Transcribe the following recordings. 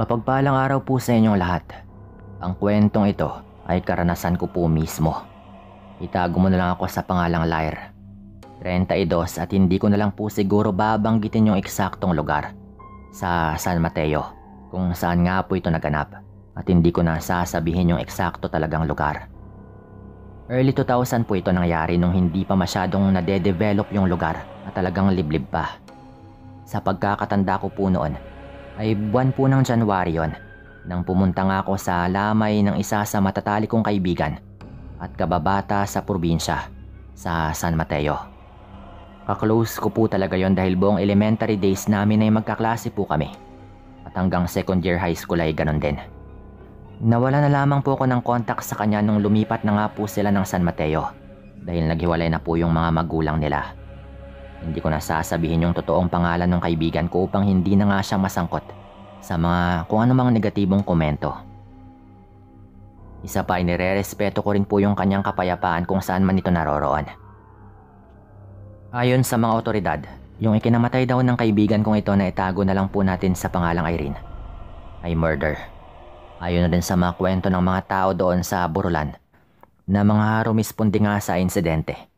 Mapagpalang araw po sa inyong lahat. Ang kwentong ito ay karanasan ko po mismo. Itago mo na lang ako sa pangalang Lyre. 32 at hindi ko na lang po siguro babanggitin yung eksaktong lugar. Sa San Mateo, kung saan nga po ito naganap. At hindi ko na sasabihin yung eksakto talagang lugar. Early 2000 po ito nangyari nung hindi pa masyadong nade-develop yung lugar at talagang liblib pa. Sa pagkakatanda ko po noon, ay buwan po ng January yon nang pumunta nga ako sa lamay ng isa sa matatali kong kaibigan at kababata sa probinsya, sa San Mateo. Ka-close ko po talaga yon dahil buong elementary days namin ay magkaklase po kami at hanggang second year high school ay ganon din. Nawala na lamang po ako ng contact sa kanya nung lumipat na nga po sila ng San Mateo dahil naghiwalay na po yung mga magulang nila. Hindi ko na sasabihin yung totoong pangalan ng kaibigan ko upang hindi na nga siya masangkot sa mga kung anumang negatibong komento. Isa pa ay nire-respeto ko rin po yung kanyang kapayapaan kung saan man ito naroroon. Ayon sa mga otoridad, yung ikinamatay daw ng kaibigan kong ito na itago na lang po natin sa pangalang Irene ay murder. Ayon na din sa mga kwento ng mga tao doon sa Burulan na mga rumispondi nga sa insidente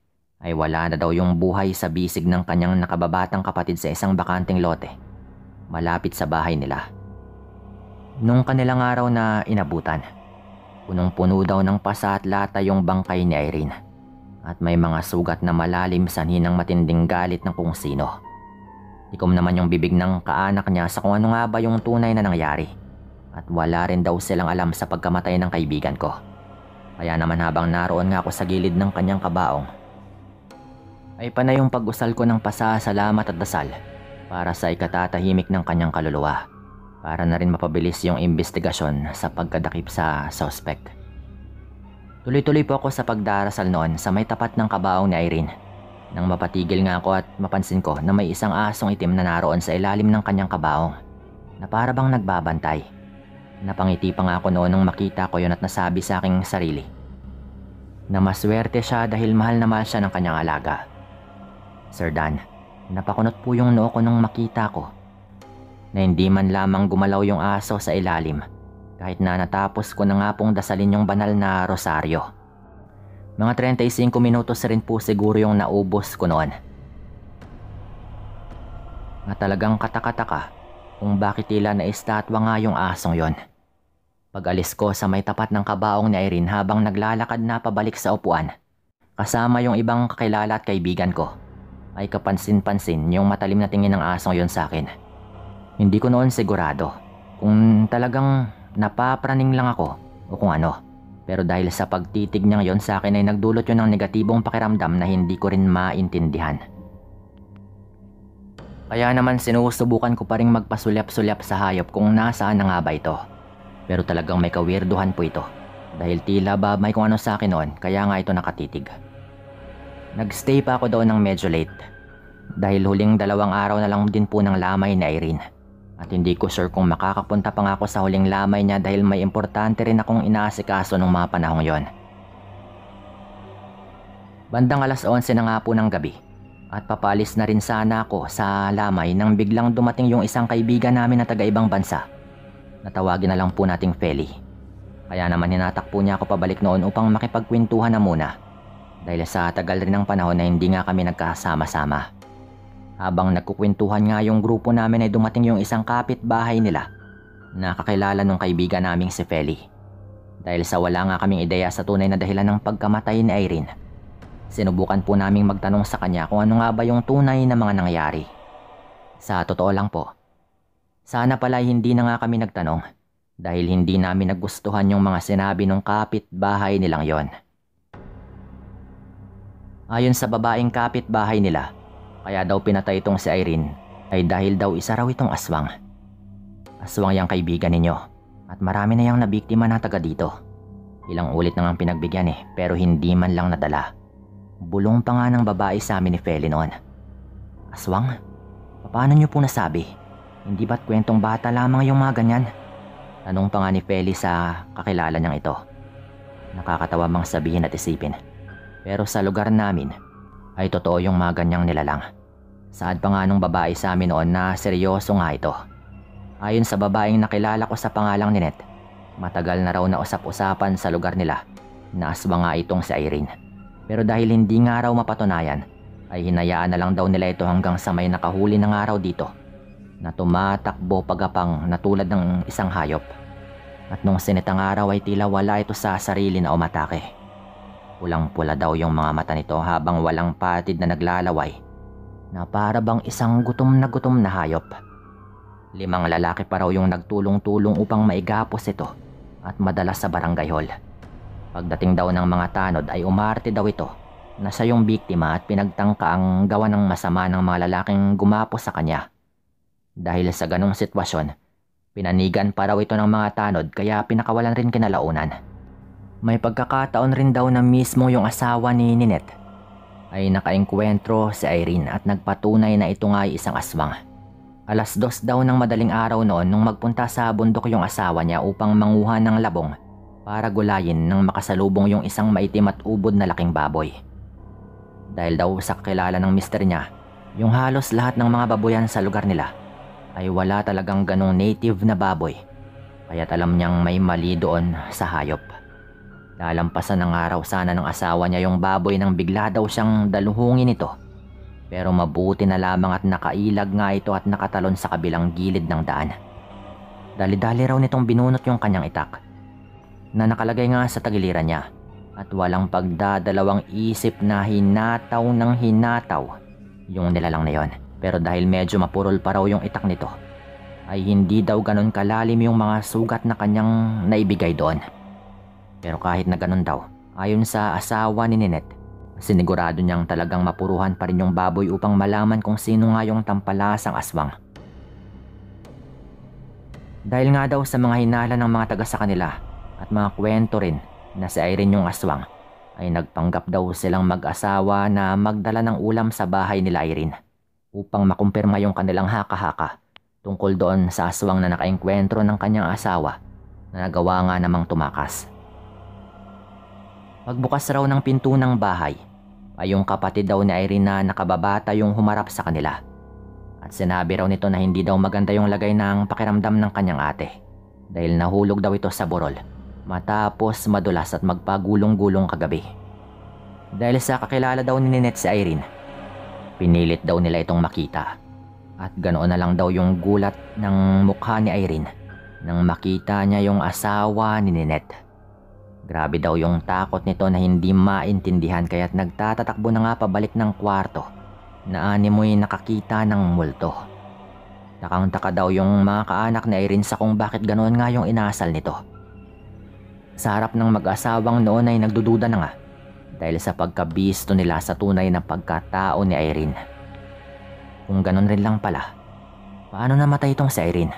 ay wala na daw yung buhay sa bisig ng kanyang nakababatang kapatid sa isang bakanting lote malapit sa bahay nila. Nung kanilang araw na inabutan, punong-puno daw ng pasa at lata yung bangkay ni Irene at may mga sugat na malalim sanhi ng matinding galit ng kung sino. Tikom naman yung bibig ng kaanak niya sa kung ano nga ba yung tunay na nangyari. At wala rin daw silang alam sa pagkamatay ng kaibigan ko. Kaya naman habang naroon nga ako sa gilid ng kanyang kabaong, ay panay yung pag-usal ko ng pasasalamat at dasal para sa ikatatahimik ng kanyang kaluluwa. Para na rin mapabilis yung investigasyon sa pagkadakip sa suspect. Tuloy-tuloy po ako sa pagdarasal noon sa may tapat ng kabaong ni Irene. Nang mapatigil nga ako at mapansin ko na may isang asong itim na naroon sa ilalim ng kanyang kabaong na para bang nagbabantay. Napangiti pa nga ako noon nung makita ko yun at nasabi sa aking sarili na maswerte siya dahil mahal na mahal siya ng kanyang alaga. Sir Dan, napakunot po yung noo ko nung makita ko na hindi man lamang gumalaw yung aso sa ilalim kahit na natapos ko na nga pong dasalin yung banal na rosaryo. Mga 35 minutos rin po siguro yung naubos ko noon. Na talagang katakataka kung bakit tila na estatwa nga yung asong yon. Pag-alis ko sa may tapat ng kabaong ni Irene habang naglalakad na pabalik sa upuan, kasama yung ibang kakilala at kaibigan ko, ay kapansin-pansin yung matalim na tingin ng asong yon sa akin. Hindi ko noon sigurado kung talagang napapraning lang ako o kung ano, pero dahil sa pagtitig niyang yon sa akin ay nagdulot yun ng negatibong pakiramdam na hindi ko rin maintindihan. Kaya naman sinusubukan ko pa ring magpasulyap-sulyap sa hayop kung nasaan na nga ba ito. Pero talagang may kawirduhan po ito dahil tila ba may kung ano sa akin noon kaya nga ito nakatitig. Nagstay pa ako doon ng medyo late dahil huling 2 araw na lang din po ng lamay ni Irene at hindi ko sure kung makakapunta pa nga ako sa huling lamay niya dahil may importante rin akong inaasikaso nung mga panahong yon. Bandang alas 11 na nga po ng gabi at papalis na rin sana ako sa lamay nang biglang dumating yung isang kaibigan namin na taga-ibang bansa. Natawagin na lang po nating Feli. Kaya naman hinatakpo niya ako pabalik noon upang makipagkwentuhan na muna dahil sa tagal rin ng panahon na hindi nga kami nagkasama-sama. Habang nagkukwentuhan nga yung grupo namin ay dumating yung isang kapitbahay nila na kakilala nung kaibigan naming si Feli. Dahil sa wala nga kaming ideya sa tunay na dahilan ng pagkamatay ni Irene, sinubukan po naming magtanong sa kanya kung ano nga ba yung tunay na mga nangyari. Sa totoo lang po, sana pala hindi na nga kami nagtanong dahil hindi namin nagustuhan yung mga sinabi ng kapitbahay nilang yon. Ayon sa babaeng kapitbahay nila, kaya daw pinatay itong si Irene ay dahil daw isa raw itong aswang. Aswang yang kaibigan ninyo at marami na yang nabiktima na taga dito. Ilang ulit na nga pinagbigyan pero hindi man lang nadala. Bulong pa nga ng babae sa amin ni Feli noon. Aswang? Paano niyo po nasabi? Hindi ba't kwentong bata lamang yung mga ganyan? Tanong pa nga ni Feli sa kakilala niyang ito. Nakakatawa mang sabihin at isipin. Pero sa lugar namin ay totoo yung mga ganyang nilalang. Saad pa nga nung babae sa amin noon na seryoso nga ito. Ayon sa babaeng nakilala ko sa pangalang Ninette, matagal na raw na usap-usapan sa lugar nila na aswang nga itong si Irene. Pero dahil hindi nga raw mapatunayan, ay hinayaan na lang daw nila ito hanggang sa may nakahuli ng araw dito na tumatakbo pagapang na tulad ng isang hayop. At nung sinitang araw ay tila wala ito sa sarili na umatake. Pulang-pula daw yung mga mata nito habang walang patid na naglalaway na para bang isang gutom na hayop. 5 lalaki pa raw yung nagtulong-tulong upang maigapos ito at madala sa barangay hall. Pagdating daw ng mga tanod ay umarte daw ito na siya yung biktima at pinagtangka ang gawa ng masama ng mga lalaking gumapos sa kanya. Dahil sa ganong sitwasyon, pinanigan pa raw ito ng mga tanod kaya pinakawalan rin kinalaunan. May pagkakataon rin daw na mismo yung asawa ni Ninette ay nakaengkwentro si Irene at nagpatunay na ito nga ay isang aswang. 2:00 daw ng madaling araw noon nung magpunta sa bundok yung asawa niya upang manguha ng labong para gulayin nang makasalubong yung isang maitim at ubod na laking baboy. Dahil daw sa kakilala ng mister niya, yung halos lahat ng mga baboyan sa lugar nila ay wala talagang ganong native na baboy, kaya't alam niyang may mali doon sa hayop. Lalampasan ng araw sana ng asawa niya yung baboy nang bigla daw siyang daluhungin ito. Pero mabuti na lamang at nakailag nga ito at nakatalon sa kabilang gilid ng daan. Dali-dali raw nitong binunot yung kanyang itak na nakalagay nga sa tagiliran niya at walang pagdadalawang isip na hinataw ng hinataw yung nilalang na yon. Pero dahil medyo mapurol pa raw yung itak nito ay hindi daw ganon kalalim yung mga sugat na kanyang naibigay doon. Pero kahit na ganon daw, ayon sa asawa ni Ninette, sinigurado niyang talagang mapuruhan pa rin yung baboy upang malaman kung sino nga yung tampalasang aswang. Dahil nga daw sa mga hinala ng mga taga sa kanila at mga kwento rin na si Irene yung aswang, ay nagpanggap daw silang mag-asawa na magdala ng ulam sa bahay nila Irene upang makumpirma yung kanilang haka-haka tungkol doon sa aswang na nakaengkwentro ng kanyang asawa na nagawa nga namang tumakas. Pagbukas raw ng pinto ng bahay, ay yung kapatid daw ni Irene na nakababata yung humarap sa kanila. At sinabi raw nito na hindi daw maganda yung lagay ng pakiramdam ng kanyang ate dahil nahulog daw ito sa burol matapos madulas at magpagulong-gulong kagabi. Dahil sa kakilala daw ni Ninette si Irene, pinilit daw nila itong makita. At ganoon na lang daw yung gulat ng mukha ni Irene nang makita niya yung asawa ni Ninette. Grabe daw yung takot nito na hindi maintindihan kaya't nagtatatakbo na nga pabalik ng kwarto na animoy nakakita ng multo. Takang-taka daw yung mga kaanak ni Irene sa kung bakit ganoon nga yung inasal nito. Sa harap ng mag-asawang noon ay nagdududa na nga dahil sa pagkabisto nila sa tunay na pagkatao ni Irene. Kung ganoon rin lang pala, paano namatay itong si Irene?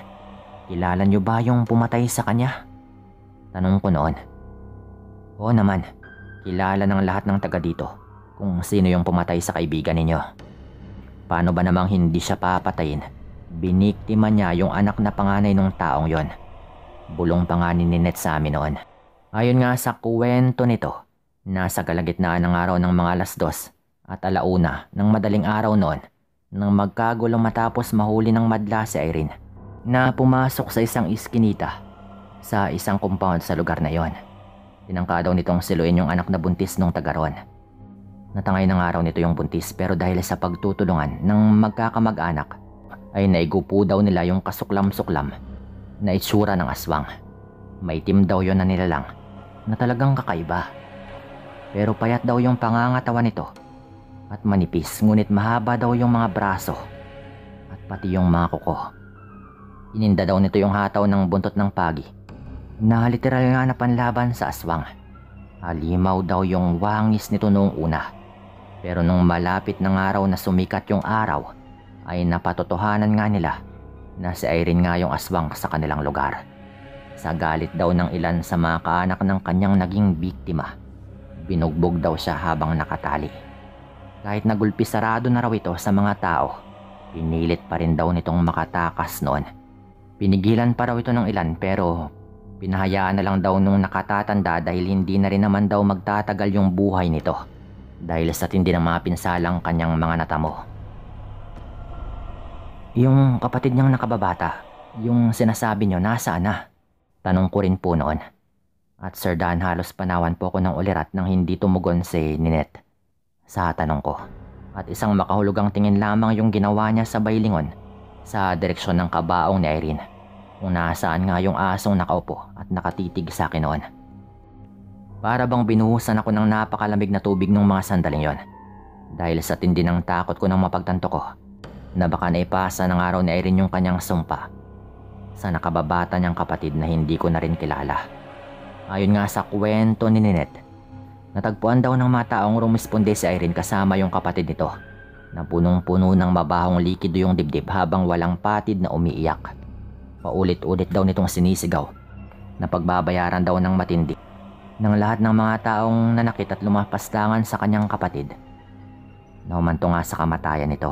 Kilala niyo ba yung pumatay sa kanya? Tanong ko noon. Oo naman, kilala ng lahat ng taga dito kung sino yung pumatay sa kaibigan ninyo. Paano ba namang hindi siya papatayin? Biniktima niya yung anak na panganay ng taong yon. Bulong pa nga ni Ninette sa amin noon. Ayon nga sa kwento nito, nasa kalagitnaan ng araw ng mga 2:00 at 1:00 ng madaling araw noon nang magkagulo matapos mahuli ng madla si Irene na pumasok sa isang iskinita sa isang compound sa lugar na yon. Tinangka daw nitong siluin yung anak na buntis nung taga roon. Natangay ng araw nito yung buntis pero dahil sa pagtutulungan ng magkakamag-anak ay naigupo daw nila yung kasuklam-suklam na itsura ng aswang. Maitim daw yon na nilalang na talagang kakaiba. Pero payat daw yung pangangatawan nito at manipis ngunit mahaba daw yung mga braso at pati yung mga kuko. Ininda daw nito yung hataw ng buntot ng pagi na literal nga na panlaban sa aswang. Halimaw daw yung wangis nito noong una. Pero nung malapit ng araw na sumikat yung araw, ay napatotohanan nga nila na si Irene nga yung aswang sa kanilang lugar. Sa galit daw ng ilan sa mga kaanak ng kanyang naging biktima, binugbog daw siya habang nakatali. Kahit nagulpi sarado na raw ito sa mga tao, pinilit pa rin daw nitong makatakas noon. Pinigilan pa raw ito ng ilan pero pinahayaan na lang daw nung nakatatanda dahil hindi na rin naman daw magtatagal yung buhay nito dahil sa tindi ng mga pinsalang kanyang mga natamo. Yung kapatid niyang nakababata, Yung sinasabi nyo, nasaan na? Tanong ko rin po noon. At Sir Dan, halos panawan po ko ng ulirat nang hindi tumugon si Ninette sa tanong ko. At isang makahulugang tingin lamang yung ginawa niya sa baylingon sa direksyon ng kabaong ni Irene, kung nasaan nga yung asong nakaupo at nakatitig sa akin noon. Para bang binuhusan ako ng napakalamig na tubig nung mga sandaling yon, dahil sa tindi ng takot ko nang mapagtanto ko na baka naipasa ng araw ni Irene yung kanyang sumpa sa nakababata niyang kapatid na hindi ko na rin kilala. Ayon nga sa kwento ni Ninette, natagpuan daw ng mga taong rumisponde si Irene kasama yung kapatid nito na punong-puno ng mabahong likido yung dibdib habang walang patid na umiiyak. Paulit-ulit daw nitong sinisigaw na pagbabayaran daw ng matindi ng lahat ng mga taong nanakit at lumapastangan sa kanyang kapatid na humanto nga sa kamatayan nito.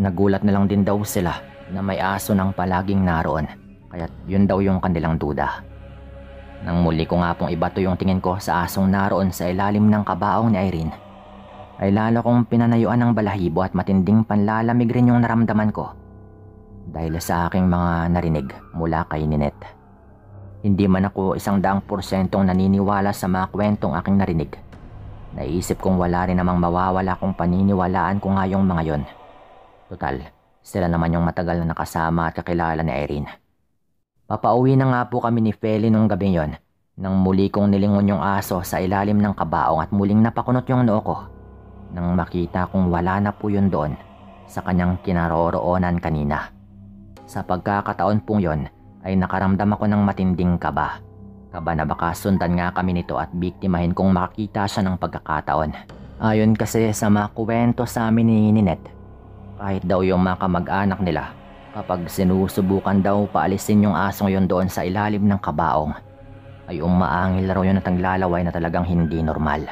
Nagulat na lang din daw sila na may aso nang palaging naroon, kaya't yun daw yung kanilang duda. Nang muli ko nga pong ibato yung tingin ko sa asong naroon sa ilalim ng kabaong ni Irene, ay lalo kong pinanayuan ng balahibo at matinding panlalamig rin yung naramdaman ko dahil sa aking mga narinig mula kay Ninette. Hindi man ako 100% naniniwala sa mga kwentong aking narinig. Naisip kong wala rin namang mawawala kung paniniwalaan ko nga yung mga yon. Total, sila naman yung matagal na nakasama at kakilala ni Irene. Papauwi na nga po kami ni Feli nung gabi yon nang muli kong nilingon yung aso sa ilalim ng kabaong at muling napakunot yung noo ko nang makita kong wala na po yun doon sa kanyang kinaroroonan kanina. Sa pagkakataon pong yon ay nakaramdam ako ng matinding kaba. Kaba na baka sundan nga kami nito at biktimahin kung makakita siya ng pagkakataon. Ayon kasi sa mga kwento sa amin ni Ninette, kahit daw yung mga kamag-anak nila, kapag sinusubukan daw paalisin yung asong yon doon sa ilalim ng kabaong, ay umaangil raw yun at ang lalaway na talagang hindi normal.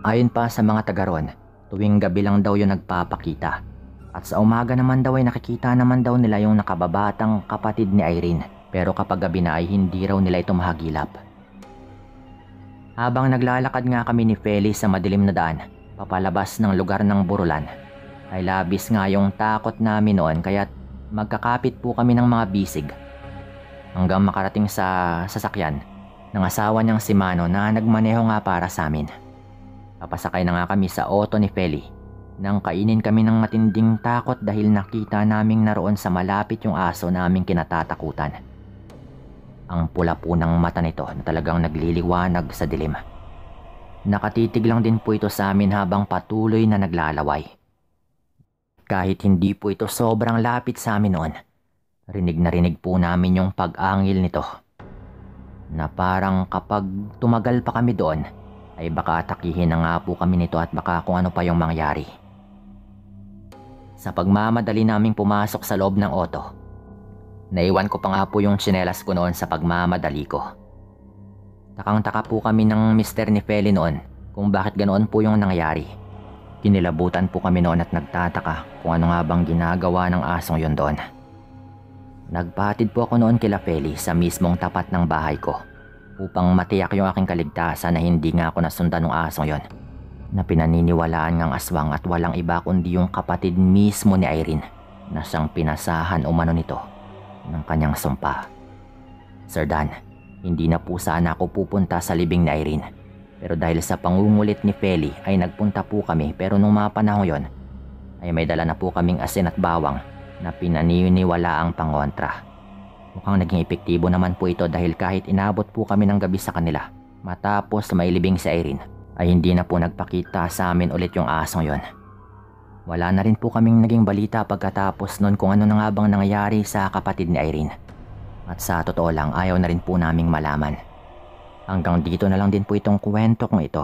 Ayon pa sa mga taga ron, tuwing gabi lang daw yun nagpapakita. At sa umaga naman daw ay nakikita naman daw nila yung nakababatang kapatid ni Irene, pero kapag gabi na ay hindi raw nila ito mahagilap. Habang naglalakad nga kami ni Feli sa madilim na daan, papalabas ng lugar ng Burulan, ay labis nga yung takot namin noon kaya't magkakapit po kami ng mga bisig hanggang makarating sa sasakyan ng asawa niyang si Mano na nagmaneho nga para sa amin. Papasakay na nga kami sa auto ni Feli nang kainin kami ng matinding takot dahil nakita naming naroon sa malapit yung aso naming kinatatakutan. Ang pula po ng mata nito na talagang nagliliwanag sa dilim. Nakatitig lang din po ito sa amin habang patuloy na naglalaway. Kahit hindi po ito sobrang lapit sa amin noon, rinig na rinig po namin yung pag-angil nito. Na parang kapag tumagal pa kami doon, ay baka atakihin na nga po kami nito at baka kung ano pa yung mangyari. Sa pagmamadali naming pumasok sa loob ng auto, naiwan ko pa nga po yung tsinelas ko noon sa pagmamadali ko. Takang-taka po kami ng mister ni Feli noon kung bakit ganoon po yung nangyari. Kinilabutan po kami noon at nagtataka kung ano nga bang ginagawa ng asong yon doon. Nagpahatid po ako noon kila Feli sa mismong tapat ng bahay ko upang matiyak yung aking kaligtasan na hindi nga ako nasundan ng asong yon, na pinaniniwalaan ngang aswang at walang iba kundi yung kapatid mismo ni Irene na siyang pinasahan umano nito ng kanyang sumpa. Sir Dan, hindi na po sana ako pupunta sa libing ni Irene. Pero dahil sa pangungulit ni Feli ay nagpunta po kami, pero nung mga panahon yon ay may dala na po kaming asin at bawang na pinaniniwala ang pangontra. Mukhang naging epektibo naman po ito dahil kahit inabot po kami ng gabi sa kanila matapos mailibing si Irene ay hindi na po nagpakita sa amin ulit yung asong yon. Wala na rin po kaming naging balita pagkatapos nun kung ano na nga bang nangyayari sa kapatid ni Irene. At sa totoo lang ayaw na rin po naming malaman. Hanggang dito na lang din po itong kwento kong ito.